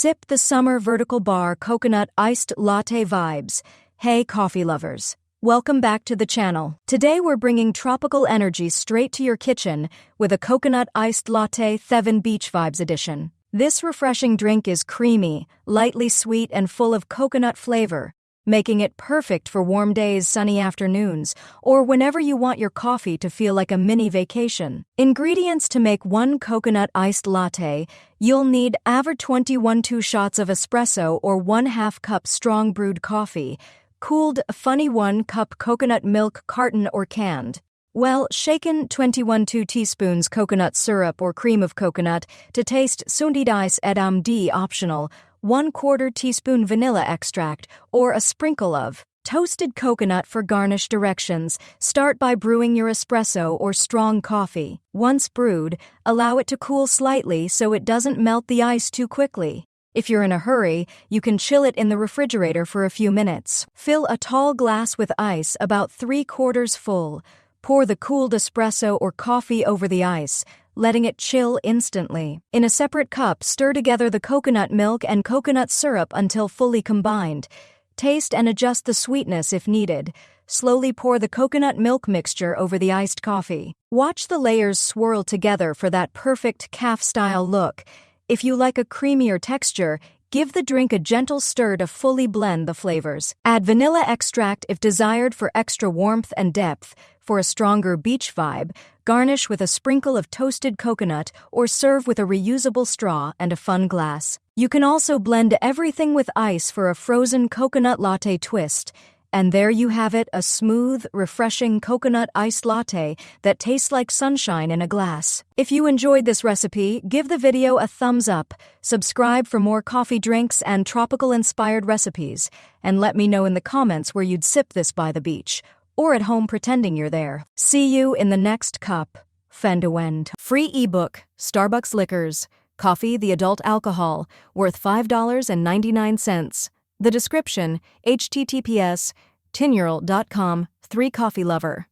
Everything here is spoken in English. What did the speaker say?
Sip the summer vertical bar coconut iced latte vibes. Hey coffee lovers, welcome back to the channel. Today we're bringing tropical energy straight to your kitchen with a coconut iced latte Theven Beach Vibes edition. This refreshing drink is creamy, lightly sweet and full of coconut flavor, making it perfect for warm days, sunny afternoons, or whenever you want your coffee to feel like a mini vacation. Ingredients to make one coconut iced latte: you'll need average 2 shots of espresso or 1/2 cup strong brewed coffee, cooled funny 1 cup coconut milk carton or canned, well shaken 2 teaspoons coconut syrup or cream of coconut to taste, sundidice edam optional, 1/4 teaspoon vanilla extract, or a sprinkle of toasted coconut. For garnish directions, start by brewing your espresso or strong coffee. Once brewed, allow it to cool slightly so it doesn't melt the ice too quickly. If you're in a hurry, you can chill it in the refrigerator for a few minutes. Fill a tall glass with ice about 3/4 full. Pour the cooled espresso or coffee over the ice, letting it chill instantly. In a separate cup, stir together the coconut milk and coconut syrup until fully combined. Taste and adjust the sweetness if needed. Slowly pour the coconut milk mixture over the iced coffee. Watch the layers swirl together for that perfect caf-style look. If you like a creamier texture, give the drink a gentle stir to fully blend the flavors. Add vanilla extract if desired for extra warmth and depth. For a stronger beach vibe, garnish with a sprinkle of toasted coconut or serve with a reusable straw and a fun glass. You can also blend everything with ice for a frozen coconut latte twist. And there you have it, a smooth, refreshing coconut iced latte that tastes like sunshine in a glass. If you enjoyed this recipe, give the video a thumbs up, subscribe for more coffee drinks and tropical-inspired recipes, and let me know in the comments where you'd sip this by the beach, or at home pretending you're there. See you in the next cup. Fendawend. Free ebook, Starbucks Liquors, Coffee the Adult Alcohol, worth $5.99. The description, https://tinural.com, 3 coffee lover.